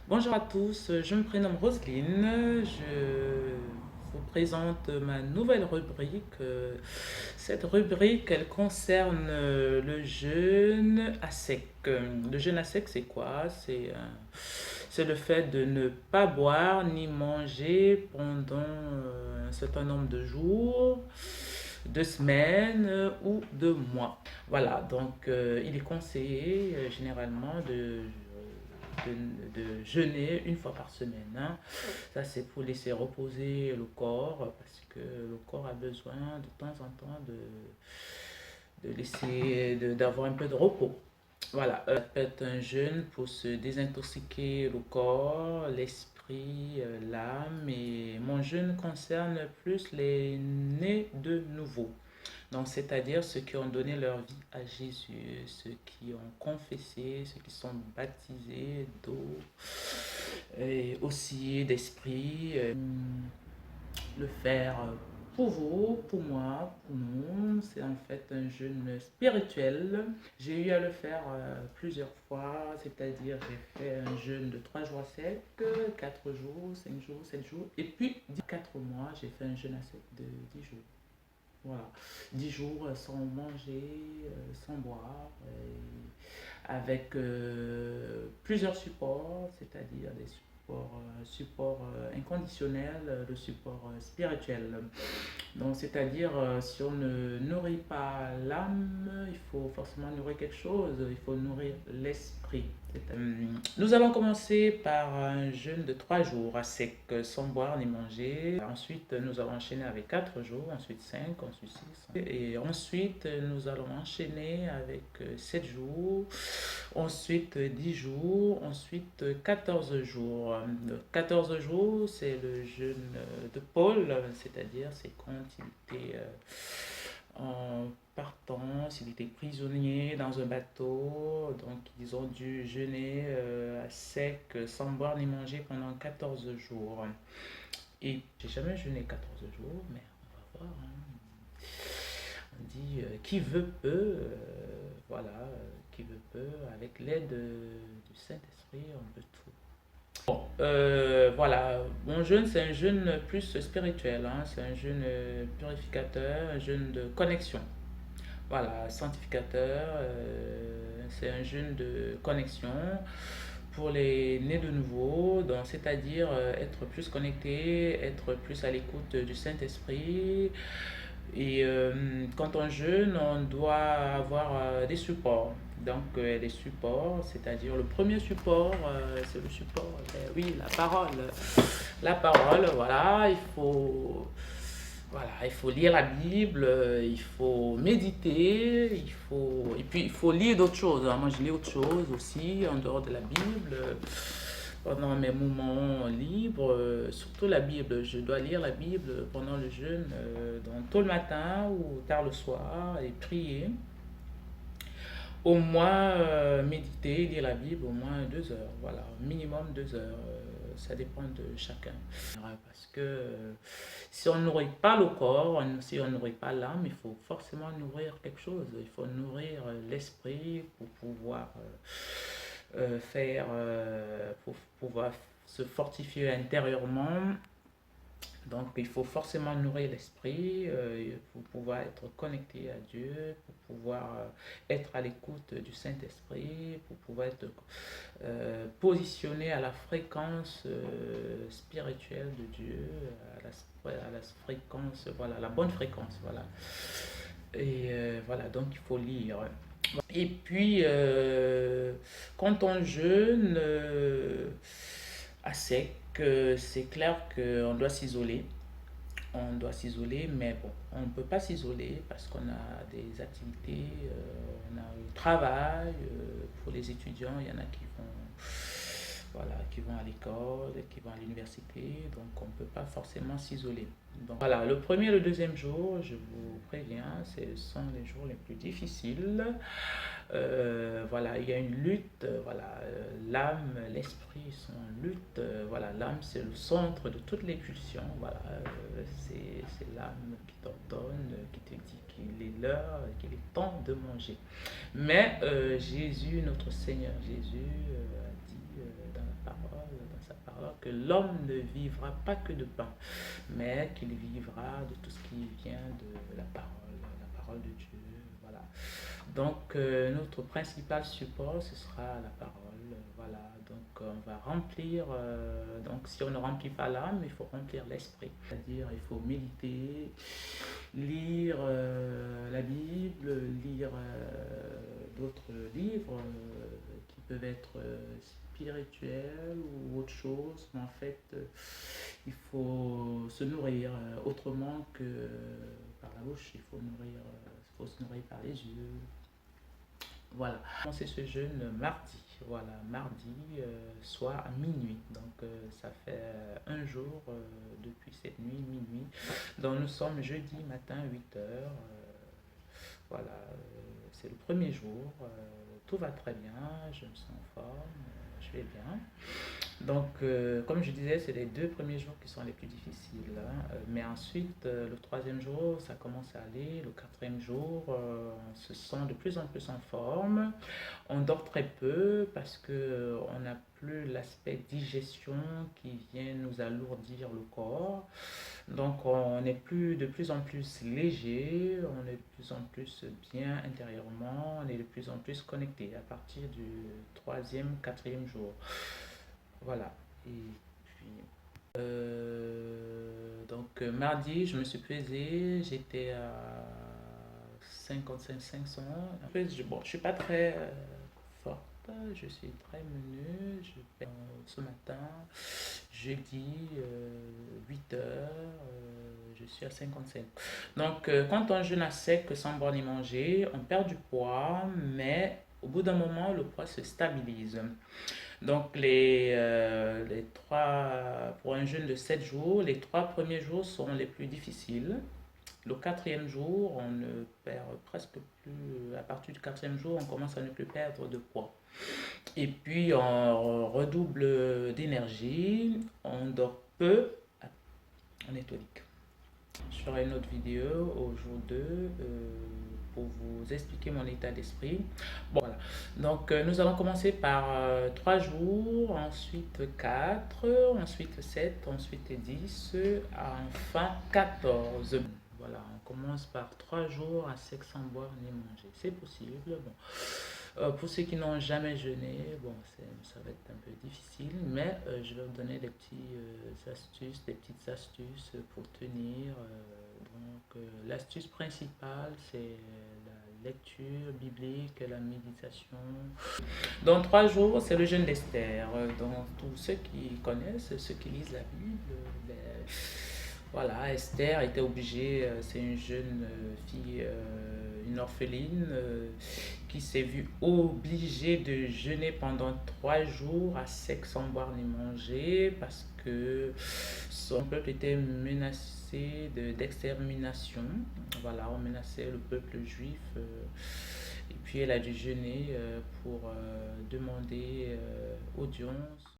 Bonjour à tous, je me prénomme Roselyne, je vous présente ma nouvelle rubrique. Cette rubrique, elle concerne le jeûne à sec. Le jeûne à sec, c'est quoi? C'est le fait de ne pas boire ni manger pendant un certain nombre de jours, de semaines ou de mois. Voilà, donc il est conseillé généralement de jeûner une fois par semaine, hein. Ça, c'est pour laisser reposer le corps parce que le corps a besoin de temps en temps d'avoir un peu de repos. Voilà, ça peut être un jeûne pour se désintoxiquer le corps, l'esprit, l'âme. Et mon jeûne concerne plus les nés de nouveau. Donc, c'est-à-dire ceux qui ont donné leur vie à Jésus, ceux qui ont confessé, ceux qui sont baptisés d'eau et aussi d'esprit. Le faire pour vous, pour moi, pour nous, c'est en fait un jeûne spirituel. J'ai eu à le faire plusieurs fois, c'est-à-dire j'ai fait un jeûne de 3 jours à sec, 4 jours, 5 jours, 7 jours, et puis 4 mois, j'ai fait un jeûne à sec de 10 jours. Voilà, 10 jours sans manger, sans boire, avec plusieurs supports, c'est-à-dire des supports inconditionnels, le support spirituel. Donc, c'est-à-dire, si on ne nourrit pas l'âme, il faut forcément nourrir quelque chose, il faut nourrir l'esprit. Nous allons commencer par un jeûne de 3 jours à sec, sans boire ni manger. Ensuite, nous allons enchaîner avec 4 jours, ensuite 5, ensuite 6. Et ensuite, nous allons enchaîner avec 7 jours, ensuite 10 jours, ensuite 14 jours. 14 jours, c'est le jeûne de Paul, c'est-à-dire c'est quand il était en partance, il était prisonnier dans un bateau, donc ils ont dû jeûner à sec, sans boire ni manger pendant 14 jours. Et j'ai jamais jeûné 14 jours, mais on va voir, hein. On dit qui veut peut, voilà, qui veut peut, avec l'aide du Saint-Esprit, on peut tout. Bon, voilà, mon jeûne, c'est un jeûne plus spirituel, hein. C'est un jeûne purificateur, un jeûne de connexion. Voilà, sanctificateur, c'est un jeûne de connexion pour les nés de nouveau, donc c'est-à-dire être plus connecté, être plus à l'écoute du Saint-Esprit. Et quand on jeûne, on doit avoir des supports. Donc les supports, c'est-à-dire le premier support, c'est le support, oui, la parole. La parole, voilà, il faut lire la Bible, il faut méditer, et puis il faut lire d'autres choses, hein. Moi, je lis autre chose aussi en dehors de la Bible. Pendant mes moments libres, surtout la Bible. Je dois lire la Bible pendant le jeûne, donc tôt le matin ou tard le soir, et prier. Au moins méditer, lire la Bible au moins 2 heures, voilà, minimum 2 heures, ça dépend de chacun. Parce que si on ne nourrit pas le corps, si on ne nourrit pas l'âme, il faut forcément nourrir quelque chose. Il faut nourrir l'esprit pour pouvoir pour pouvoir se fortifier intérieurement. Donc, il faut forcément nourrir l'esprit pour pouvoir être connecté à Dieu, pour pouvoir être à l'écoute du Saint-Esprit, pour pouvoir être positionné à la fréquence spirituelle de Dieu, à la fréquence, voilà, la bonne fréquence, voilà. Et voilà, donc il faut lire. Et puis, quand on jeûne à sec, c'est clair qu'on doit s'isoler. On doit s'isoler, mais bon, on ne peut pas s'isoler parce qu'on a des activités, on a le travail. Pour les étudiants, il y en a qui vont, voilà, qui vont à l'école, qui vont à l'université, donc on ne peut pas forcément s'isoler. Donc voilà, le premier et le deuxième jour, je vous préviens, ce sont les jours les plus difficiles. Voilà, il y a une lutte, voilà, l'âme, l'esprit sont en lutte. Voilà, l'âme, c'est le centre de toutes les pulsions. Voilà, c'est l'âme qui t'ordonne, qui te dit qu'il est l'heure, qu'il est temps de manger. Mais Jésus, notre Seigneur Jésus, a dit dans sa parole, que l'homme ne vivra pas que de pain, mais qu'il vivra de tout ce qui vient de la parole de Dieu. Voilà. Donc, notre principal support, ce sera la parole. Voilà. Donc, on va remplir. Donc, si on ne remplit pas l'âme, il faut remplir l'esprit. C'est-à-dire, il faut méditer, lire la Bible, lire d'autres livres qui peuvent être spirituels ou autre chose. Mais en fait, il faut se nourrir autrement que par la bouche. Il faut se nourrir par les yeux. Voilà. Commencer ce jeûne mardi. Voilà, mardi soir à minuit. Donc ça fait un jour depuis cette nuit, minuit. Donc nous sommes jeudi matin 8h. Voilà, c'est le premier jour. Tout va très bien, je me sens en forme, je vais bien. Donc, comme je disais, c'est les 2 premiers jours qui sont les plus difficiles, hein. Mais ensuite, le 3e jour, ça commence à aller. Le 4e jour, on se sent de plus en plus en forme. On dort très peu parce que on n'a plus l'aspect digestion qui vient nous alourdir le corps. Donc, on est de plus en plus léger, on est de plus en plus bien intérieurement, on est de plus en plus connecté à partir du 3e, 4e jour. Voilà. Et puis, donc, mardi, je me suis pesé, j'étais à 55 500. En fait, bon, je suis pas très forte, je suis très menue. Ce matin, jeudi, 8h, je suis à 55. Donc, quand on jeûne à sec sans boire ni manger, on perd du poids, mais au bout d'un moment, le poids se stabilise. Donc, pour un jeûne de 7 jours, les 3 premiers jours sont les plus difficiles. Le 4e jour, on ne perd presque plus. À partir du 4e jour, on commence à ne plus perdre de poids. Et puis, on redouble d'énergie, on dort peu, on est tonique. Je ferai une autre vidéo au jour 2 pour vous expliquer mon état d'esprit. Bon, voilà. Donc, nous allons commencer par 3 jours, ensuite 4, ensuite 7, ensuite 10, enfin 14. Voilà, on commence par 3 jours à sec sans boire ni manger. C'est possible. Bon. Pour ceux qui n'ont jamais jeûné, bon, ça va être un peu difficile, mais je vais vous donner des petites astuces pour tenir. Donc, l'astuce principale, c'est la lecture biblique, la méditation. Dans 3 jours, c'est le jeûne d'Esther. Donc, tous ceux qui connaissent, ceux qui lisent la Bible, voilà, Esther était obligée, c'est une jeune fille, une orpheline, qui s'est vue obligée de jeûner pendant 3 jours à sec sans boire ni manger parce que son peuple était menacé d'extermination. Voilà, on menaçait le peuple juif. Et puis elle a dû jeûner pour demander audience